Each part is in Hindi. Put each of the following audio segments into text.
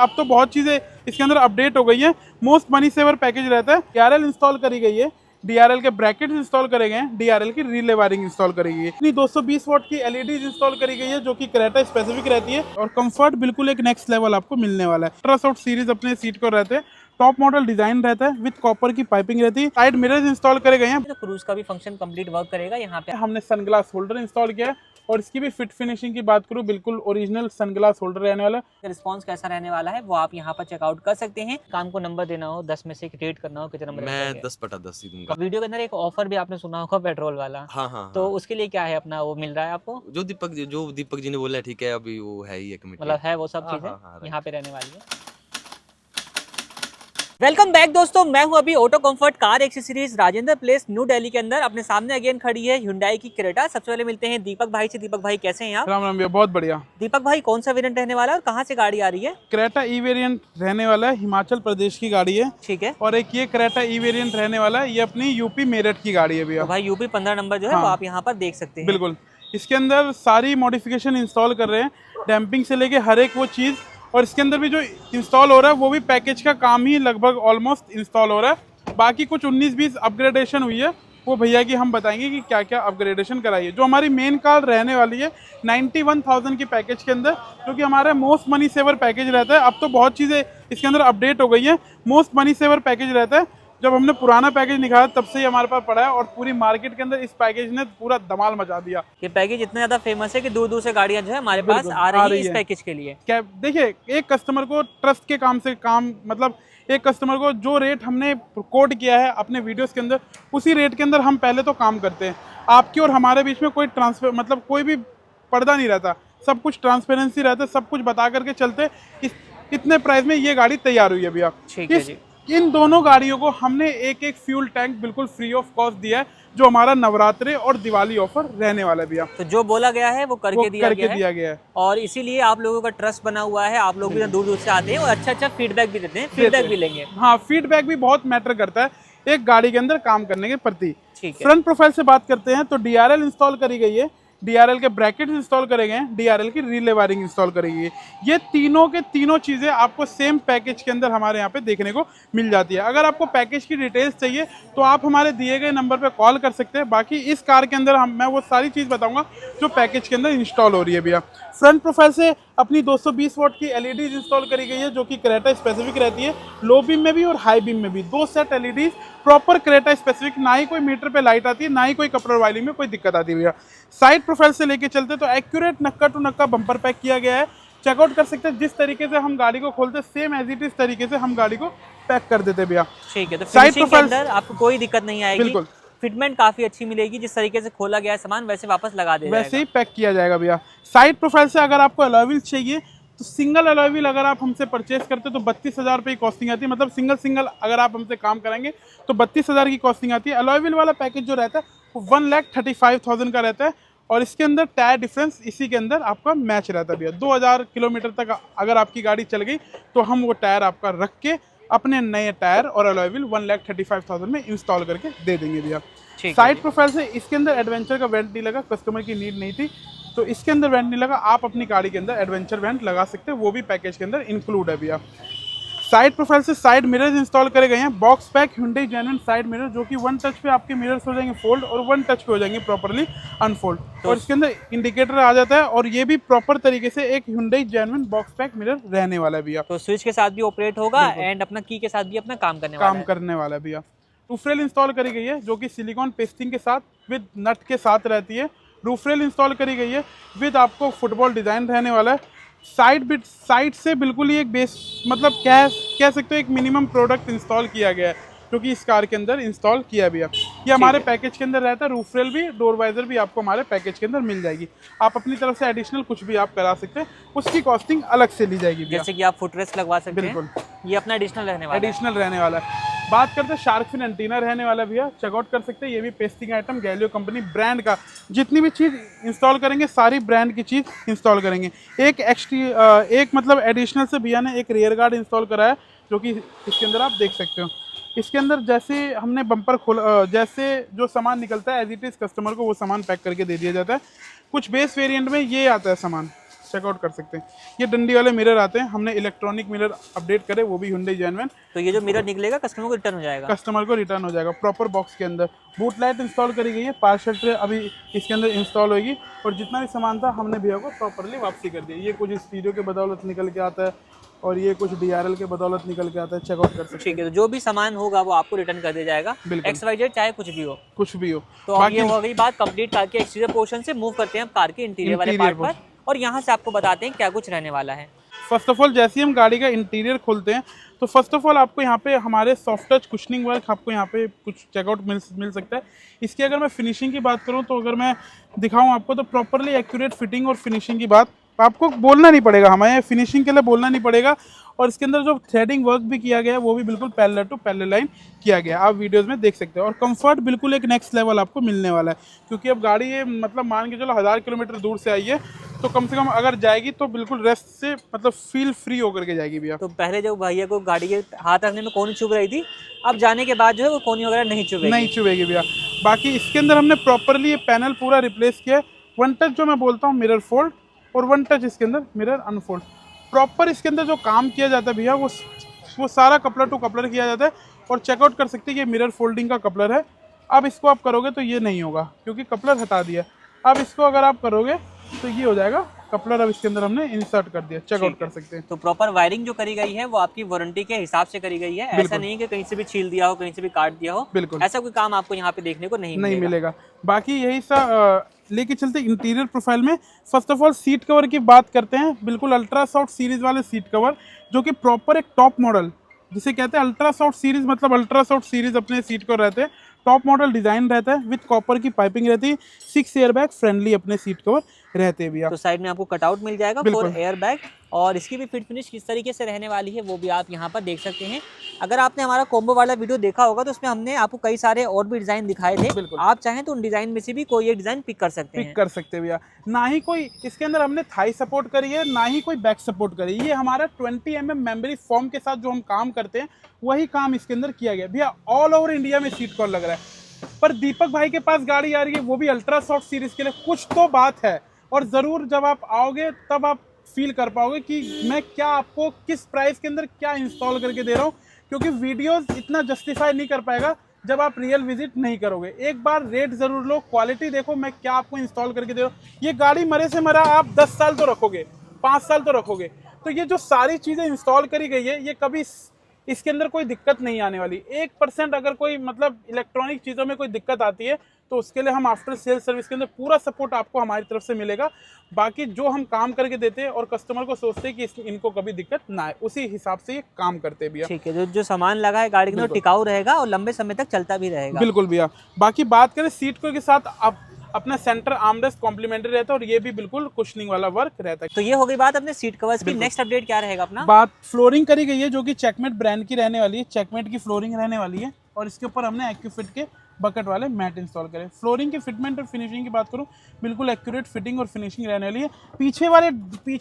अब तो बहुत चीज़ें इसके अंदर अपडेट हो गई है। मोस्ट मनी सेवर पैकेज रहता है। DRL इंस्टॉल करी गई है, DRL के ब्रैकेट्स इंस्टॉल करे गए हैं, DRL की रिले वायरिंग इंस्टॉल करी गई है। इतनी 220 वॉट की LEDs इंस्टॉल करी गई है जो कि क्रेटा स्पेसिफिक रहती है और कंफर्ट बिल्कुल एक नेक्स्ट लेवल आपको मिलने वाला है। अल्ट्रासाउंड सीरीज अपने सीट को रहते हैं, टॉप मॉडल डिजाइन रहता है विद कॉपर की पाइपिंग रहती है। साइड मिरर्स इंस्टॉल करे गए हैं। तो क्रूज का भी फंक्शन कंप्लीट वर्क करेगा यहाँ पे। हमने सनग्लास होल्डर इंस्टॉल किया है और इसकी भी फिट फिनिशिंग की बात करूँ, बिल्कुल ओरिजिनल सनग्लास होल्डर रहने वाला है। रिस्पांस कैसा रहने वाला है वो आप यहाँ पर चेकआउट कर सकते हैं। काम को नंबर देना हो 10 में से रेट करना हो कितने नंबर? मैं 10/10 ही दूंगा। वीडियो के अंदर एक ऑफर भी आपने सुना होगा पेट्रोल वाला। हाँ। तो उसके लिए क्या है अपना वो मिल रहा है आपको? जो दीपक जी ने बोला है, ठीक है, अभी वो है ही एक कमिटी। मतलब है वो सब हाँ, चीजें हाँ, यहाँ पे रहने वाली है। वेलकम बैक दोस्तों, मैं हूं अभी auto comfort car accessories Rajendra place new Delhi के अंदर। अपने सामने अगेन खड़ी है Hyundai की क्रेटा। सबसे पहले मिलते हैं दीपक भाई से। दीपक भाई कैसे हैं आप? राम राम भैया, बहुत बढ़िया। दीपक भाई कौन सा वेरिएंट रहने वाला है और कहाँ से गाड़ी आ रही है? क्रेटा ई वेरिएंट रहने वाला है, हिमाचल प्रदेश की गाड़ी है। ठीक है। और एक ये क्रेटा ई वेरिएंट रहने वाला है, ये अपनी यूपी मेरठ की गाड़ी है भैया। तो भाई यूपी 15 नंबर जो है वो आप यहाँ पर देख सकते हैं। बिल्कुल, इसके अंदर सारी मॉडिफिकेशन इंस्टॉल कर रहे हैं, डैम्पिंग से लेके हर एक वो चीज़। और इसके अंदर भी जो इंस्टॉल हो रहा है वो भी पैकेज का काम ही लगभग ऑलमोस्ट इंस्टॉल हो रहा है। बाकी कुछ 19-20 अपग्रेडेशन हुई है, वो भैया की हम बताएंगे कि क्या क्या अपग्रेडेशन कराई है। जो हमारी मेन कार रहने वाली है 91,000 की पैकेज के अंदर, जो कि हमारा मोस्ट मनी सेवर पैकेज रहता है। अब तो बहुत चीज़ें इसके अंदर अपडेट हो गई हैं। मोस्ट मनी सेवर पैकेज रहता है। जब हमने पुराना पैकेज निकाला तब से ही हमारे पास पड़ा है और पूरी मार्केट के अंदर इस पैकेज ने पूरा धमाल मचा दिया। ये पैकेज इतना ज्यादा फेमस है कि दूर दूर से गाड़ियां जो है हमारे पास आ रही है इस पैकेज के लिए। क्या देखिए, एक कस्टमर को ट्रस्ट के काम से काम, मतलब एक कस्टमर को जो रेट हमने कोड किया है अपने वीडियोस के अंदर, उसी रेट के अंदर हम पहले तो काम करते हैं। आपकी और हमारे बीच में कोई ट्रांसफर, मतलब कोई भी पर्दा नहीं रहता, सब कुछ ट्रांसपेरेंसी रहता है, सब कुछ बता करके चलते। इतने प्राइस में ये गाड़ी तैयार हुई है भैया। ठीक है जी। इन दोनों गाड़ियों को हमने एक एक फ्यूल टैंक बिल्कुल फ्री ऑफ कॉस्ट दिया है, जो हमारा नवरात्रे और दिवाली ऑफर रहने वाला है भैया। तो जो बोला गया है वो करके दिया गया है और इसीलिए आप लोगों का ट्रस्ट बना हुआ है। आप लोग भी दूर दूर से आते हैं और अच्छा फीडबैक भी देते हैं। फीडबैक भी लेंगे। हाँ, फीडबैक भी बहुत मैटर करता है एक गाड़ी के अंदर काम करने के प्रति। ठीक है। फ्रंट प्रोफाइल से बात करते हैं तो DRL इंस्टॉल करी गई है, DRL के ब्रैकेट्स इंस्टॉल करे गए हैं, DRL की रिले वायरिंग इंस्टॉल करी गई है। ये तीनों के तीनों चीज़ें आपको सेम पैकेज के अंदर हमारे यहाँ पे देखने को मिल जाती है। अगर आपको पैकेज की डिटेल्स चाहिए तो आप हमारे दिए गए नंबर पे कॉल कर सकते हैं। बाकी इस कार के अंदर मैं वो सारी चीज़ बताऊंगा जो पैकेज के अंदर इंस्टॉल हो रही है भैया। फ्रंट प्रोफाइल से अपनी 220 वॉट की LEDs इंस्टॉल करी गई है जो कि क्रेटा स्पेसिफिक रहती है। लो बीम में भी और हाई बीम में भी 2 set LEDs proper Creta specific. ना ही कोई मीटर पे लाइट आती है, ना ही कोई कपड़े वायरिंग में कोई दिक्कत आती है भैया। साइड प्रोफाइल से लेके चलते तो accurate Nakka to Nakka bumper pack किया गया है। चेकआउट कर सकते हैं, जिस तरीके से हम गाड़ी को खोलते सेम एज इट इज तरीके से हम गाड़ी को पैक कर देते भैया। ठीक है। तो फिनिशिंग के अंदर आपको कोई दिक्कत नहीं आएगी। बिल्कुल, फिटमेंट काफी अच्छी मिलेगी। जिस तरीके से खोला गया है सामान वैसे वापस लगा दे वैसे ही पैक किया जाएगा भैया। साइड प्रोफाइल से अगर आपको अलॉय व्हील चाहिए तो सिंगल अलॉय व्हील अगर आप हमसे परचेस करते हो तो 32,000 रुपये की कॉस्टिंग आती है। मतलब सिंगल अगर आप हमसे काम कराएंगे तो 32,000 की कॉस्टिंग आती है। अलॉय व्हील वाला पैकेज जो रहता है वो 1,35,000 का रहता है और इसके अंदर टायर डिफरेंस इसी के अंदर आपका मैच रहता है भैया। 2000 किलोमीटर तक अगर आपकी गाड़ी चल गई तो हम वो टायर आपका रख के अपने नए टायर और अलॉय व्हील 1,35,000 में इंस्टॉल करके दे देंगे भैया। साइड प्रोफाइल से इसके अंदर एडवेंचर का वेंट नहीं लगा, कस्टमर की नीड नहीं थी तो इसके अंदर वेंट नहीं लगा। आप अपनी गाड़ी के अंदर एडवेंचर वेंट लगा सकते हैं, वो भी पैकेज के अंदर इंक्लूड है भैया। साइड प्रोफाइल से साइड मिरर्स इंस्टॉल करे गए हैं, box pack Hyundai genuine side mirror, जो कि 1 टच पे आपके मिरर्स हो जाएंगे फोल्ड और 1 टच पे हो जाएंगे प्रॉपर्ली अनफोल्ड। और इसके अंदर इंडिकेटर आ जाता है और ये भी प्रॉपर तरीके से एक Hyundai genuine box pack mirror रहने वाला है भैया। तो स्विच के साथ भी ऑपरेट होगा एंड अपना की के साथ भी अपना काम करने वाला है भैया। रूफ रेल इंस्टॉल करी गई है जो कि सिलिकॉन पेस्टिंग के साथ विद नट के साथ रहती है। रूफ रेल इंस्टॉल करी गई है विद आपको फुटबॉल डिजाइन रहने वाला है। साइड से बिल्कुल ही एक बेस, मतलब कह सकते हो एक मिनिमम प्रोडक्ट इंस्टॉल किया गया है जो कि इस कार के अंदर इंस्टॉल किया भी है। ये हमारे पैकेज के अंदर रहता है। रूफ रेल भी, डोर वाइजर भी आपको हमारे पैकेज के अंदर मिल जाएगी। आप अपनी तरफ से एडिशनल कुछ भी आप करा सकते हैं, उसकी कॉस्टिंग अलग से ली जाएगी। जैसे कि आप फुटरेस्ट लगवा सकते हैं। बिल्कुल, ये अपना एडिशनल रहने वाला है। बात करते हैं शार्क फिन एंटीना रहने वाला भैया, चेकआउट कर सकते हैं। ये भी पेस्टिंग आइटम गैलियो कंपनी ब्रांड का। जितनी भी चीज़ इंस्टॉल करेंगे सारी ब्रांड की चीज़ इंस्टॉल करेंगे। एक मतलब एडिशनल से भैया ने एक रियर गार्ड इंस्टॉल कराया जो कि इसके अंदर आप देख सकते हो। इसके अंदर जैसे हमने बम्पर खोला, जैसे जो सामान निकलता है एज इट इज़ कस्टमर को वो सामान पैक करके दे दिया जाता है। कुछ बेस वेरिएंट में ये आता है सामान, चेकआउट कर सकते हैं। ये डंडी वाले मिरर आते हैं, हमने इलेक्ट्रॉनिक मिरर अपडेट करे, वो भी Hyundai Genuine। तो ये जो मिरर निकलेगा कस्टमर को रिटर्न हो जाएगा? कस्टमर को रिटर्न हो जाएगा प्रॉपर बॉक्स के अंदर। बूट लाइट इंस्टॉल करी गई है, पार्सल ट्रे अभी इसके अंदर इंस्टॉल होगी, और जितना भी सामान था हमने भैया को प्रॉपरली वापसी कर दिया। ये कुछ स्टीरियो के बदौलत निकल के आता है, और ये कुछ DRL के बदौलत निकल के आता है, चेकआउट कर सकते हैं। ठीक है, तो जो भी सामान होगा वो आपको रिटर्न कर दिया जाएगा, XYZ चाहे कुछ भी हो। कुछ भी हो। तो अब ये हो गई बात कंप्लीट कार के एक्सटीरियर पोर्शन से। मूव करते हैं हम कार के इंटीरियर वाले पार्ट पर, और यहाँ से आपको बताते हैं क्या कुछ रहने वाला है। फर्स्ट ऑफ ऑल जैसे ही हम गाड़ी का इंटीरियर खोलते हैं तो फर्स्ट ऑफ ऑल आपको यहाँ पे हमारे सॉफ्ट टच कुशनिंग वर्क आपको यहाँ पे कुछ चेकआउट मिल सकता है। इसकी अगर मैं फिनिशिंग की बात करूँ, तो अगर मैं दिखाऊँ आपको, तो प्रॉपरली एक्यूरेट फिटिंग और फिनिशिंग की बात आपको बोलना नहीं पड़ेगा, हमें फिनिशिंग के लिए बोलना नहीं पड़ेगा। और इसके अंदर जो थ्रेडिंग वर्क भी किया गया है वो भी बिल्कुल पैरेलल टू पैरेलल लाइन किया गया है, आप वीडियोस में देख सकते हो। और कंफर्ट बिल्कुल एक नेक्स्ट लेवल आपको मिलने वाला है, क्योंकि अब गाड़ी ये मतलब मान के चलो 1000 किलोमीटर दूर से आई है, तो कम से कम अगर जाएगी तो बिल्कुल रेस्ट से मतलब फील फ्री होकर के जाएगी भैया। तो पहले जब भैया को गाड़ी के हाथ रखने में कोनी चुभ रही थी, अब जाने के बाद जो है वो कोनी वगैरह नहीं चुभेगी भैया। बाकी इसके अंदर हमने प्रॉपरली ये पैनल पूरा रिप्लेस किया है। वन टच जो मैं बोलता हूँ मिरर फोल्ड, और वन टच इसके अंदर मिरर अनफोल्ड। प्रॉपर इसके अंदर जो काम किया जाता है भैया वो सारा कपलर टू कपलर किया जाता है, और चेकआउट कर सकते हैं कि ये मिरर फोल्डिंग का कपलर है। अब इसको आप करोगे तो ये नहीं होगा, क्योंकि कपलर हटा दिया। अब इसको अगर आप करोगे तो ये हो जाएगा कपलर, अब इसके अंदर हमने इंसर्ट कर दिया, चेकआउट कर सकते हैं। तो प्रॉपर वायरिंग जो करी गई है वो आपकी वारंटी के हिसाब से करी गई है, ऐसा नहीं कि कहीं से भी छील दिया हो, कहीं से भी काट दिया हो, बिल्कुल ऐसा कोई काम आपको यहाँ पे देखने को नहीं मिलेगा। बाकी यही सा लेके चलते इंटीरियर प्रोफाइल में। First of all seat cover की बात करते हैं, बिल्कुल अल्ट्रा सॉफ्ट सीरीज वाले सीट कवर, जो कि प्रॉपर एक टॉप मॉडल जिसे कहते हैं अल्ट्रा सॉफ्ट सीरीज, मतलब अल्ट्रा सॉफ्ट सीरीज अपने सीट कवर रहते हैं, टॉप मॉडल डिजाइन रहता है, विद कॉपर की पाइपिंग रहती है, 6 एयरबैग फ्रेंडली अपने सीट कवर रहते हैं भैया। तो साइड में आपको कटआउट मिल जाएगा 4 एयरबैग, और इसकी भी फिट फिनिश किस तरीके से रहने वाली है वो भी आप यहाँ पर देख सकते हैं। अगर आपने हमारा कॉम्बो वाला वीडियो देखा होगा तो उसमें हमने आपको कई सारे और भी डिजाइन दिखाए थे, आप चाहें तो उन डिजाइन में से भी कोई एक डिजाइन पिक कर सकते हैं भैया। ना ही कोई इसके अंदर हमने थाई सपोर्ट करी है, ना ही कोई बैक सपोर्ट करी है। ये हमारा 20 mm मेमोरी फॉर्म के साथ जो हम काम करते हैं वही काम इसके अंदर किया गया भैया। ऑल ओवर इंडिया में सीट कवर लग रहा है, पर दीपक भाई के पास गाड़ी आ रही है वो भी अल्ट्रा सॉफ्ट सीरीज के लिए, कुछ तो बात है। और ज़रूर जब आप आओगे तब आप फील कर पाओगे कि मैं क्या आपको किस प्राइस के अंदर क्या इंस्टॉल करके दे रहा हूँ, क्योंकि वीडियोस इतना जस्टिफाई नहीं कर पाएगा जब आप रियल विजिट नहीं करोगे। एक बार रेट ज़रूर लो, क्वालिटी देखो मैं क्या आपको इंस्टॉल करके दे रहा हूँ। ये गाड़ी मरे से मरा आप 10 साल तो रखोगे, 5 साल तो रखोगे, तो ये जो सारी चीज़ें इंस्टॉल करी गई है ये कभी इसके अंदर कोई दिक्कत नहीं आने वाली। 1% अगर कोई मतलब इलेक्ट्रॉनिक चीज़ों में कोई दिक्कत आती है तो उसके लिए हम आफ्टर सेल सर्विस के अंदर पूरा सपोर्ट आपको हमारी तरफ से मिलेगा। बाकी जो हम काम करके देते हैं और कस्टमर को सोचते हैं कि इनको कभी दिक्कत ना आए, उसी हिसाब से ये काम करते हैं भैया। ठीक है, जो सामान लगा है गाड़ी के अंदर टिकाऊ रहेगा और लंबे समय तक चलता भी रहेगा। बिल्कुल भैया। बाकी बात करें सीट कवर के साथ, आप अपना सेंटर आर्मरेस्ट कॉम्प्लीमेंट्री रहता है, और ये भी बिल्कुल कुशनिंग वाला वर्क रहता है। तो ये हो गई बात अपने सीट कवर्स की। नेक्स्ट अपडेट क्या रहेगा अपना? बात फ्लोरिंग करी गई है, जो कि चेकमेट ब्रांड की रहने वाली है, चेकमेट की फ्लोरिंग रहने वाली है, और इसके ऊपर हमने एक्यूफिट के बकेट वाले मैट इंस्टॉल करें। फ्लोरिंग की फिटमेंट और फिनिशिंग की बात करूं, बिल्कुल एक्यूरेट फिटिंग और फिनिशिंग रहने वाली है। पीछे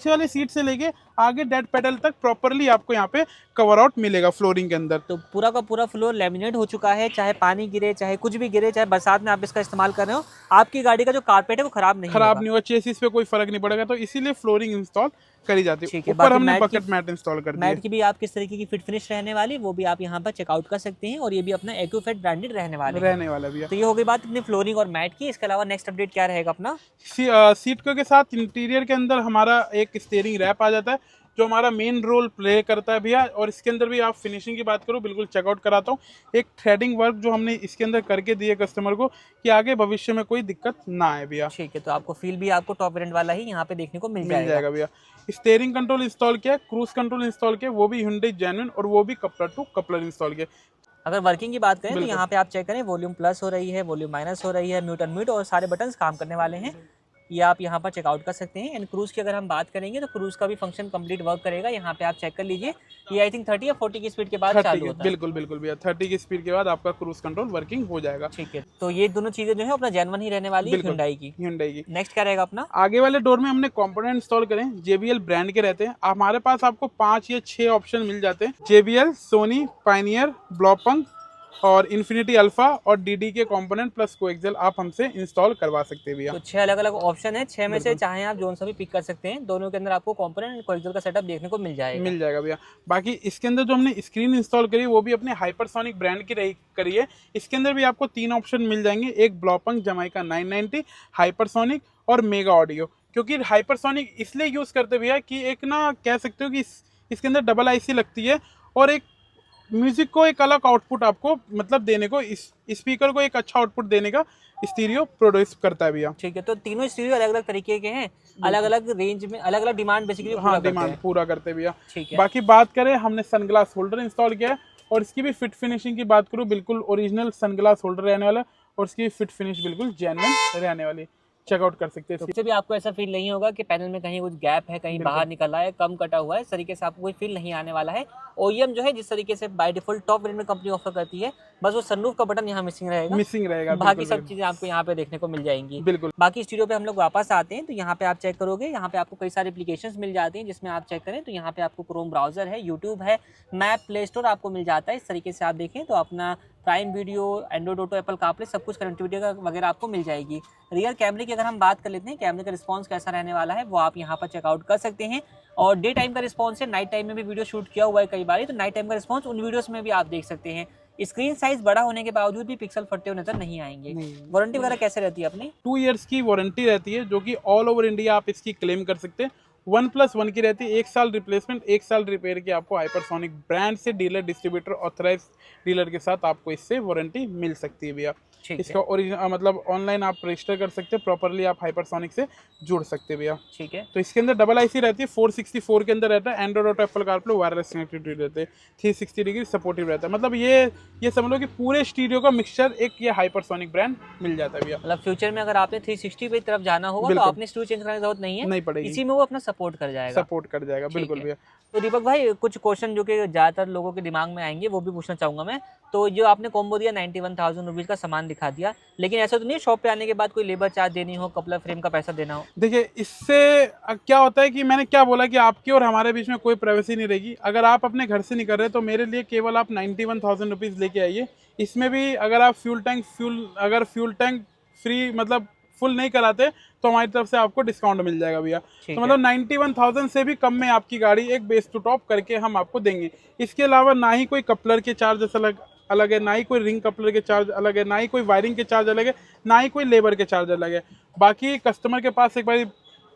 वाले सीट से लेके आगे डेड पेडल तक प्रॉपरली आपको यहाँ पे कवर आउट मिलेगा फ्लोरिंग के अंदर। तो पूरा का पूरा फ्लोर लेमिनेट हो चुका है, चाहे पानी गिरे, चाहे कुछ भी गिरे, चाहे बरसात में आप इसका इस्तेमाल कर रहे हो, आपकी गाड़ी का जो कारपेट है वो खराब नहीं होगा, चेसिस पे कोई फर्क नहीं पड़ेगा, तो इसीलिए फ्लोरिंग इंस्टॉल करी जाती है। ऊपर हमने बकेट मैट इंस्टॉल कर दिया। मैट की भी आप किस तरीके की फिट फिनिश रहने वाली वो भी आप यहाँ पर चेकआउट कर सकते हैं, और ये भी अपना एक्यूफिट ब्रांडेड रहने वाला भैया। तो ये हो गई बात अपनी फ्लोरिंग और मैट की। इसके अलावा नेक्स्ट अपडेट क्या रहेगा अपना? सीट कवर के साथ इंटीरियर के अंदर हमारा एक स्टीयरिंग रैप आ जाता है, जो हमारा मेन रोल प्ले करता है भैया। और इसके अंदर भी आप फिनिशिंग की बात करो, बिल्कुल चेकआउट कराता हूँ। एक थ्रेडिंग वर्क जो हमने इसके अंदर करके दिए कस्टमर को, कि आगे भविष्य में कोई दिक्कत ना आए भैया। ठीक है, तो आपको फील भी आपको टॉप एंड वाला ही यहाँ पे देखने को मिल जाएगा भैया। स्टीयरिंग कंट्रोल इंस्टॉल किया, क्रूज कंट्रोल इंस्टॉल किया, वो भी Hyundai Genuine, और वो भी कपलर टू कपलर इंस्टॉल किया। अगर वर्किंग की बात करें तो यहाँ पे आप चेक करें, वॉल्यूम प्लस हो रही है, वॉल्यूम माइनस हो रही है, म्यूट अनम्यूट, और सारे बटन्स काम करने वाले हैं। ये आप यहाँ पर चेकआउट कर सकते हैं। एंड क्रूज़ की अगर हम बात करेंगे तो क्रूज़ का भी फंक्शन कंप्लीट वर्क करेगा। यहाँ पे आप चेक कर लीजिए, ये आई थिंक 30 या 40 की स्पीड के बाद चालू होता है। बिल्कुल भैया, 30 की स्पीड के बाद आपका क्रूज कंट्रोल वर्किंग हो जाएगा। ठीक है, तो ये दोनों चीजें जो है अपना जेन्युइन ही रहने वाली है Hyundai की। नेक्स्ट क्या रहेगा अपना? आगे वाले डोर में हमने कंपोनेंट इंस्टॉल करें, JBL ब्रांड के रहते हैं। हमारे पास आपको 5 या 6 ऑप्शन मिल जाते हैं, JBL, सोनी, पायनियर, ब्लॉपंग और इन्फिनिटी अल्फा और डीडी के कंपोनेंट प्लस कोएक्सियल आप हमसे इंस्टॉल करवा सकते हैं भैया। तो 6 अलग अलग ऑप्शन है, 6 में से चाहे आप जोन सा भी पिक कर सकते हैं, दोनों के अंदर आपको कंपोनेंट कोएक्सियल का सेटअप देखने को मिल जाएगा भैया। बाकी इसके अंदर जो हमने स्क्रीन इंस्टॉल करी वो भी अपने हाइपरसोनिक ब्रांड की रही करी है। इसके अंदर भी आपको 3 ऑप्शन मिल जाएंगे, एक ब्लॉपंग जमाइका 990, हाइपरसोनिक और मेगा ऑडियो। क्योंकि हाइपरसोनिक इसलिए यूज़ करते भैया कि एक ना कह सकते हो कि इसके अंदर डबल आईसी लगती है और एक म्यूजिक को एक अलग आउटपुट आपको मतलब देने को, इस स्पीकर को एक अच्छा आउटपुट देने का स्टीरियो प्रोड्यूस करता है भैया। ठीक है, तो तीनों स्टीरियो अलग अलग तरीके के हैं, अलग अलग रेंज में अलग अलग डिमांड बेसिकली हाँ डिमांड पूरा करते हैं भैया। ठीक है। बाकी बात करें, हमने सनग्लास होल्डर इंस्टॉल किया है और इसकी भी फिट फिनिशिंग की बात करूँ, बिल्कुल ओरिजिनल सनग्लास होल्डर रहने वाला और इसकी फिट फिनिश बिल्कुल जेन्युइन रहने वाली, चेकआउट कर सकते हैं। इससे भी आपको ऐसा फील नहीं होगा कि पैनल में कहीं कुछ गैप है, कहीं बाहर निकल रहा है, कम कटा हुआ है, इस तरीके से आपको कोई फील नहीं आने वाला है। OEM जो है जिस तरीके से बाय डिफॉल्ट टॉप वेरिएंट में कंपनी ऑफर करती है, बस वो सनरूफ का बटन यहाँ मिसिंग रहेगा, बाकी सब चीजें आपको यहाँ पे देखने को मिल जाएंगी। बिल्कुल। बाकी स्टूडियो पे हम लोग वापस आते हैं तो यहाँ पे आप चेक करोगे, यहाँ पे आपको कई सारे एप्लीकेशंस मिल जाते हैं, जिसमें आप चेक करें तो यहाँ पे आपको क्रोम ब्राउजर है, यूट्यूब है, मैप, प्ले स्टोर आपको मिल जाता है। इस तरीके से आप देखें तो अपना prime video, Android auto, Apple CarPlay सब कुछ कनेक्टिविटी का वगैरह आपको मिल जाएगी। रियर कैमरे की अगर हम बात कर लेते हैं, कैमरे का रिस्पांस कैसा रहने वाला है वो आप यहाँ पर चेकआउट कर सकते हैं। और डे टाइम का रिस्पांस है, नाइट टाइम में भी वीडियो शूट किया हुआ है कई बार, तो नाइट टाइम का रिस्पांस उन वीडियोस में भी आप देख सकते हैं। स्क्रीन साइज बड़ा होने के बावजूद भी पिक्सल फटते हुए नजर नहीं आएंगे। वारंटी वगैरह कैसे रहती है अपनी? 2 इयर्स की वारंटी रहती है, जो कि ऑल ओवर इंडिया आप इसकी क्लेम कर सकते हैं। 1+1 की रहती है, 1 साल रिप्लेसमेंट, 1 साल रिपेयर की आपको हाइपरसोनिक ब्रांड से डीलर, डिस्ट्रीब्यूटर, ऑथराइज डीलर के साथ आपको इससे वारंटी मिल सकती है भैया। इसका ओरिजिनल मतलब ऑनलाइन आप रजिस्टर कर सकते हैं, प्रॉपरली आप हाइपरसोनिक से जुड़ सकते हैं भैया। ठीक है। तो इसके अंदर डबल आईसी रहती है, 464 के अंदर रहता है, Android auto, Apple CarPlay, wireless connectivity रहते हैं, 360 डिग्री सपोर्टिव रहता है। मतलब ये समझ लो कि पूरे स्टीरियो का मिक्सचर एक ये हाइपरसोनिक ब्रांड मिल जाता है भैया। मतलब फ्यूचर में अगर आपने 360 पे तरफ जाना होगा तो आपने स्टूडियो चेंज करने की जरूरत नहीं है, नहीं पड़ेगी, इसी में वो अपना सपोर्ट कर जाएगा। बिल्कुल भैया। तो दीपक भाई कुछ क्वेश्चन जो कि ज़्यादातर लोगों के दिमाग में आएंगे वो भी पूछना चाहूँगा मैं। तो जो आपने कॉम्बो दिया 91,000 रुपीज़ का सामान दिखा दिया, लेकिन ऐसा तो नहीं शॉप पे आने के बाद कोई लेबर चार्ज देनी हो, कपलर फ्रेम का पैसा देना हो? देखिए इससे क्या होता है कि मैंने क्या बोला कि आपकी और हमारे बीच में कोई प्राइवेसी नहीं रहेगी। अगर आप अपने घर से निकल रहे तो मेरे लिए केवल आप 91,000 रुपीज़ लेके आइए। इसमें भी अगर आप फ्यूल टैंक फ्री मतलब फुल नहीं कराते तो हमारी तरफ से आपको डिस्काउंट मिल जाएगा भैया। तो मतलब 91,000 से भी कम में आपकी गाड़ी एक बेस टू टॉप करके हम आपको देंगे। इसके अलावा ना ही कोई कपलर के चार्ज अलग है, ना ही कोई रिंग कपलर के चार्ज अलग है, ना ही कोई वायरिंग के चार्ज अलग है, ना ही कोई लेबर के चार्ज अलग है। बाकी कस्टमर के पास एक बार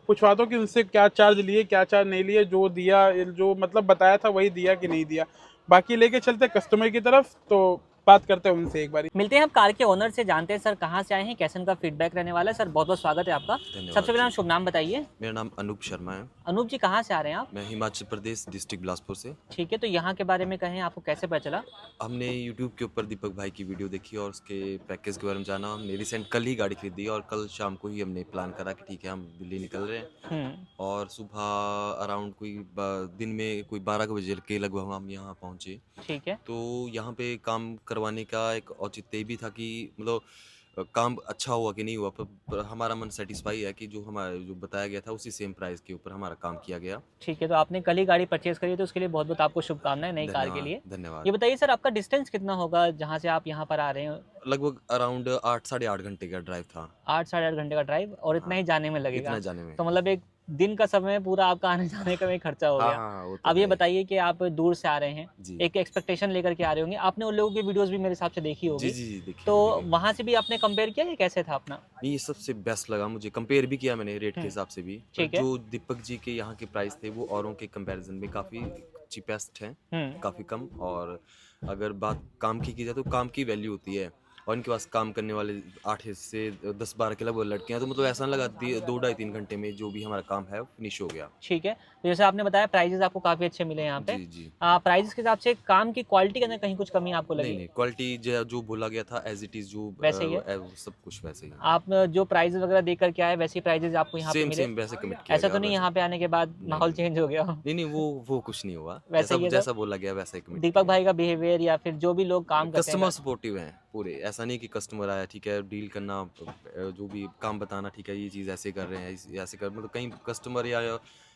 पूछवा दो कि उनसे क्या चार्ज लिए, क्या चार्ज नहीं लिए, जो दिया, जो मतलब बताया था वही दिया कि नहीं दिया। बाकी लेके चलते कस्टमर की तरफ, तो बात करते हैं उनसे एक बार। मिलते हैं हम कार के ओनर से, जानते हैं सर कहाँ से आए हैं, कैसे उनका फीडबैक रहने वाला है। सर बहुत बहुत स्वागत है आपका। सबसे पहले शुभ नाम बताइए। मेरा नाम अनूप शर्मा है। अनूप जी कहाँ से आ रहे हैं आप? मैं हिमाचल प्रदेश डिस्ट्रिक्ट बिलासपुर से। ठीक है, तो यहाँ के बारे में कहें, आपको कैसे पता चला? हमने यूट्यूब के ऊपर दीपक भाई की वीडियो देखी और उसके पैकेज के बारे में जाना। हमने रिसेंट कल ही गाड़ी खरीदी और कल शाम को ही हमने प्लान करा कि ठीक है हम दिल्ली निकल रहे हैं, और सुबह अराउंड कोई दिन में कोई 12 बजे के लगभग हम यहाँ पहुँचे। ठीक है। तो यहाँ पे काम करवाने का एक औचित्य भी था कि मतलब काम अच्छा हुआ कि नहीं हुआ, पर हमारा मन सेटिस्फाई है कि जो हमारा जो बताया गया था उसी सेम प्राइस के ऊपर हमारा काम किया गया। ठीक है, तो आपने कल ही गाड़ी परचेज करी, तो उसके लिए बहुत बहुत आपको शुभकामनाएं नई कार के लिए। धन्यवाद। ये बताइए सर, आपका डिस्टेंस कितना होगा जहाँ से आप यहाँ पर आ रहे हैं? लगभग अराउंड 8 साढ़े 8 घंटे का ड्राइव था। 8 साढ़े 8 घंटे का ड्राइव, और इतना ही जाने में लगेगा? इतना जाने में। तो मतलब एक दिन का समय पूरा आपका आने जाने का भी खर्चा हो गया। हाँ, अब ये बताइए कि आप दूर से आ रहे हैं, जी। एक एक्सपेक्टेशन लेकर के आ रहे होंगे, आपने उन लोगों की वीडियोस भी मेरे हिसाब से देखी होगी। जी देखिए। तो वहाँ से भी आपने कंपेयर किया कि कैसे था अपना? ये सबसे बेस्ट लगा मुझे, कंपेयर भी किया मैंने रेट के हिसाब से भी। ठीक है। जो दीपक जी के यहाँ के प्राइस थे वो औरों के कंपैरिजन में काफ़ी चीपेस्ट हैं, काफ़ी कम। और अगर बात काम की जाए तो काम की वैल्यू होती है, और इनके पास काम करने वाले 8 से 10-12 के लगभग लड़कियां, तो मतलब ऐसा लगा 2-2.5-3 घंटे में जो भी हमारा काम है फिनिश हो गया। ठीक है, तो जैसे आपने बताया प्राइजेस आपको काफी अच्छे मिले यहाँ पे। जी। प्राइजेस के हिसाब से काम की क्वालिटी के अंदर कहीं कुछ कमी आपको लगी? नहीं, क्वालिटी जो बोला गया था एज इट इज, जो वैसे ही है? सब कुछ वैसे ही। आप जो प्राइजेस वगैरह देकर के आए वैसे प्राइजेस आपको यहाँ पे मिले? सेम वैसे कमिट किया ऐसा तो गया, नहीं यहाँ पे आने के बाद माहौल चेंज हो गया? नहीं वो कुछ नहीं हुआ, वैसे ही जैसा बोला गया वैसा ही कमिट। दीपक भाई का बिहेवियर या फिर जो भी लोग काम करते हैं, कस्टमर सपोर्टिव हैं पूरे। ऐसा नहीं कि कस्टमर आया ठीक है डील करना, जो भी काम बताना ठीक है ये चीज़ ऐसे कर रहे हैं, ऐसे कर, मतलब कहीं कस्टमर या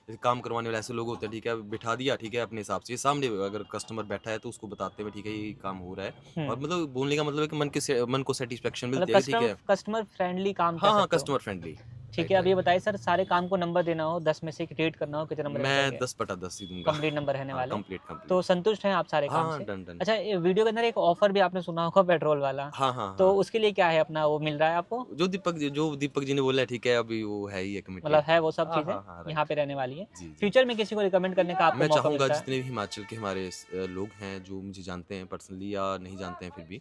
जैसे काम करवाने वाले ऐसे लोग होते हैं, ठीक है, बिठा दिया, ठीक है, अपने हिसाब से सामने अगर कस्टमर बैठा है तो उसको बताते हैं ठीक है ये काम हो रहा है, और मतलब बोलने का मतलब है कि मन को सेटिस्फेक्शन मतलब मिलती है, ठीक है। कस्टमर फ्रेंडली काम कर हाँ हाँ, सकते हो। Customer friendly. ठीक है, अब ये बताइए सर, सारे काम को नंबर देना हो 10 में से रेट करना हो, कितने नंबर मैं 10/10 ही दूंगा। कंप्लीट नंबर रहने हाँ, वाले हैं। Complete complete. तो संतुष्ट हैं आप सारे काम हाँ, से? Done done. अच्छा, ये वीडियो के अंदर एक ऑफर भी आपने सुना होगा पेट्रोल वाला, हाँ हाँ तो हाँ, उसके लिए क्या है अपना, वो मिल रहा है आपको? जो दीपक जी ने बोला है, ठीक है, अभी वो है ही मतलब कमिटेड। है वो सब हाँ चीज़ें हाँ हाँ, यहाँ राइट। पे रहने वाली है। जी जी। फ्यूचर में किसी को रिकमेंड करने का आपको मैं मौका चाहूँगा मिलता है? जितने भी हिमाचल के हमारे लोग हैं जो मुझे जानते हैं पर्सनली या नहीं जानते हैं, फिर भी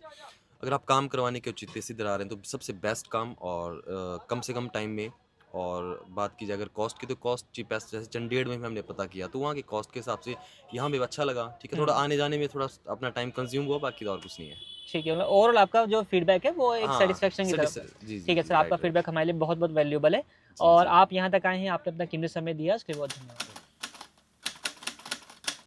अगर आप काम करवाने के उचित से इधर आ रहे हैं तो सबसे बेस्ट काम, और कम से कम टाइम में। और बात की जाए अगर कॉस्ट की, तो कॉस्ट चीपेस्ट, जैसे चंडीगढ़ में भी हमने पता किया तो वहाँ के कॉस्ट के हिसाब से यहाँ भी अच्छा लगा, ठीक है। थोड़ा आने जाने में थोड़ा अपना टाइम कंज्यूम हुआ, बाकी तो और कुछ नहीं है। ठीक है, मतलब ओवरऑल आपका जो फीडबैक है वो एक हाँ, सेटिस्फेक्शन की तरफ है। जी जी ठीक है जी, सर, आपका राइट फीडबैक हमारे लिए बहुत बहुत वैल्यूएबल है, जी और जी। आप यहाँ तक आए हैं, आपने अपना कीमती समय दिया, उसके लिए बहुत धन्यवाद।